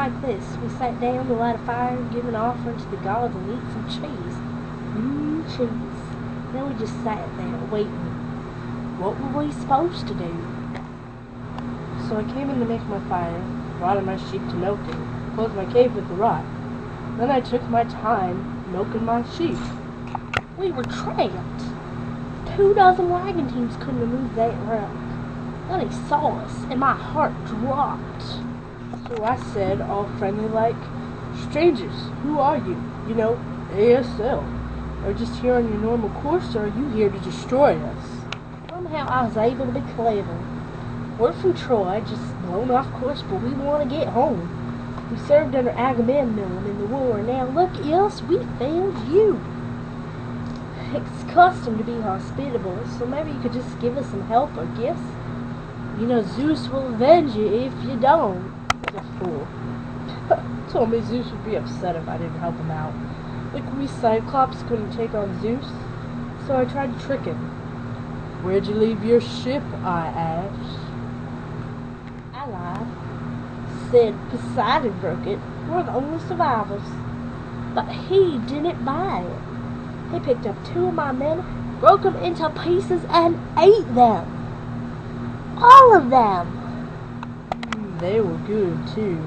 like this. We sat down to light a fire, give an offering to the gods, and eat some cheese. Cheese. Then we just sat there waiting. What were we supposed to do? So I came in to make my fire, brought in my sheep to milk it, closed my cave with the rock. Then I took my time milking my sheep. We were trapped. 24 wagon teams couldn't have moved that rock. Then he saw us, and my heart dropped. So I said, all friendly like, "Strangers, who are you? You know, ASL. Are you just here on your normal course, or are you here to destroy us?" Somehow I was able to be clever. We're from Troy, just blown off course, but we want to get home. We served under Agamemnon in the war, and now look at us, we failed you. It's custom to be hospitable, so maybe you could just give us some help or gifts. You know, Zeus will avenge you if you don't. He's a fool. Told me Zeus would be upset if I didn't help him out. Like we Cyclops couldn't take on Zeus, so I tried to trick him. "Where'd you leave your ship?" I asked. I lied. Said Poseidon broke it. We're the only survivors. But he didn't buy it. He picked up 2 of my men, broke them into pieces, and ate them. All of them. They were good, too.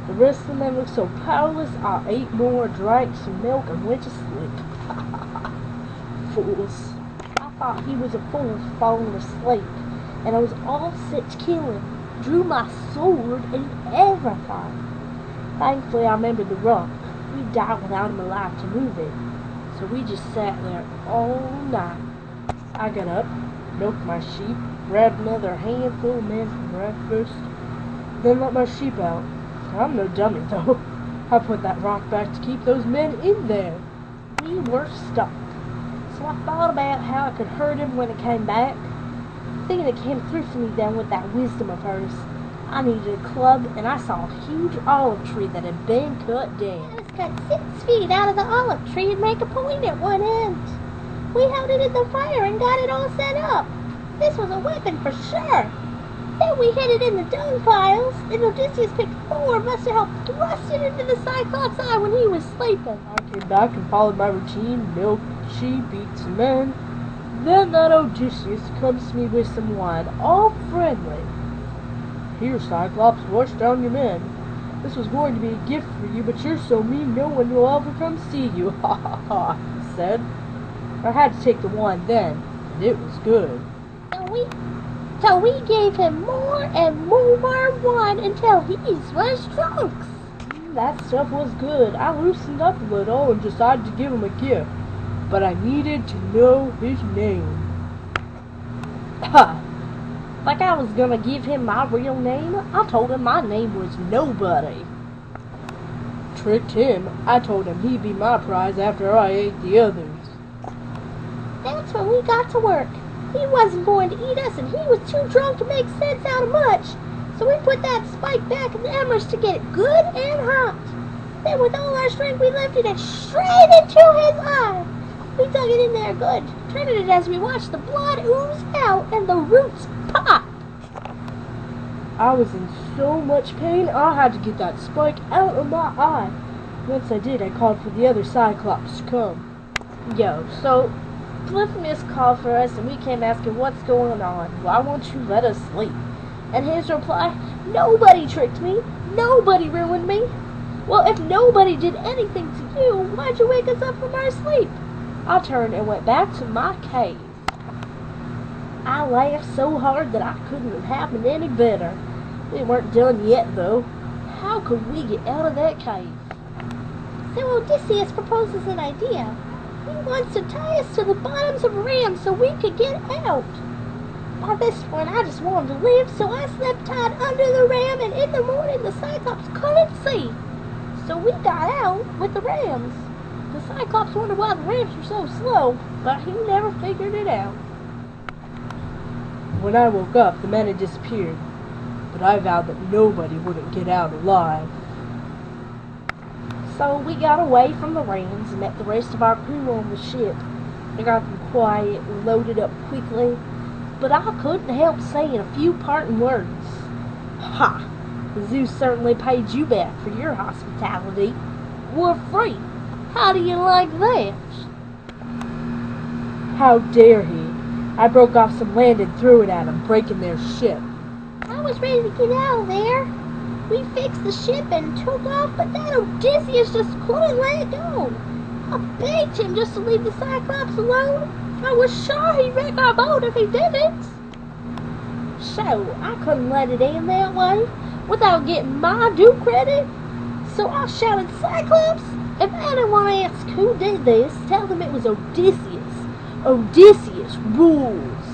The rest of them looked so powerless, I ate more, drank some milk, and went to sleep. Fools. I thought he was a fool for falling asleep, and I was all set to kill him. Drew my sword and everything. Thankfully, I remembered the rock. We died without him alive to move it. So we just sat there all night. I got up, milked my sheep, grabbed another handful of men for breakfast, then let my sheep out. I'm no dummy, though. I put that rock back to keep those men in there. We were stuck. So I thought about how I could hurt him when it came back. Thinking it came through for me then with that wisdom of hers. I needed a club, and I saw a huge olive tree that had been cut down. Let us cut 6 feet out of the olive tree and make a point at one end. We held it in the fire and got it all set up. This was a weapon for sure. Then we hid it in the dung piles, and Odysseus picked 4 of us to help thrust it into the Cyclops' eye when he was sleeping. I came back and followed my routine, milked sheep, beat some men. Then that Odysseus comes to me with some wine, all friendly. "Here, Cyclops, wash down your men. This was going to be a gift for you, but you're so mean no one will ever come see you." "Ha ha ha," he said. I had to take the wine then, and it was good. So we gave him more and more wine until he was drunk. That stuff was good. I loosened up a little and decided to give him a gift, but I needed to know his name. Like I was gonna give him my real name? I told him my name was Nobody. Tricked him. I told him he'd be my prize after I ate the others. That's when we got to work. He wasn't going to eat us, and he was too drunk to make sense out of much. So we put that spike back in the embers to get it good and hot. Then with all our strength, we lifted it straight into his eye. We dug it in there good, turning it as we watched the blood ooze out and the roots pop. I was in so much pain, I had to get that spike out of my eye. Once I did, I called for the other Cyclops to come. So Polyphemus called for us, and we came asking what's going on. Why won't you let us sleep? And his reply, "Nobody tricked me. Nobody ruined me." Well, if nobody did anything to you, why'd you wake us up from our sleep? I turned and went back to my cave. I laughed so hard that I couldn't have happened any better. We weren't done yet, though. How could we get out of that cave? So Odysseus proposes an idea. He wants to tie us to the bottoms of rams so we could get out. By this point, I just wanted to live, so I slept tied under the ram, and in the morning the Cyclops couldn't see. So we got out with the rams. The Cyclops wondered why the rams were so slow, but he never figured it out. When I woke up, the men had disappeared, but I vowed that nobody wouldn't get out alive. So we got away from the rams and met the rest of our crew on the ship. I got them quiet and loaded up quickly, but I couldn't help saying a few parting words. Ha! Zeus certainly paid you back for your hospitality. We're free. How do you like that? How dare he? I broke off some land and threw it at him, breaking their ship. I was ready to get out of there. We fixed the ship and took off, but that Odysseus just couldn't let it go. I begged him just to leave the Cyclops alone. I was sure he'd wreck our boat if he didn't. So, I couldn't let it end that way without getting my due credit. So I shouted, Cyclops, if anyone asks who did this, tell them it was Odysseus. Odysseus rules.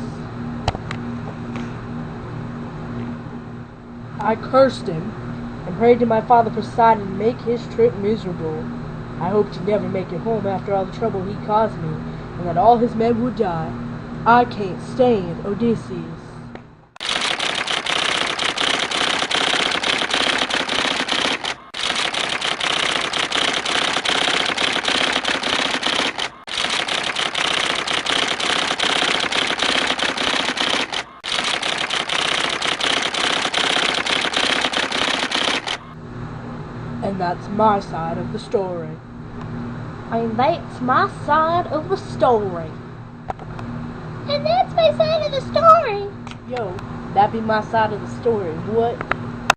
I cursed him and prayed to my father Poseidon to make his trip miserable. I hoped he'd never make it home after all the trouble he caused me, and that all his men would die. I can't stand Odysseus. And that's my side of the story. And that's my side of the story. And that's my side of the story. Yo, that be my side of the story. What?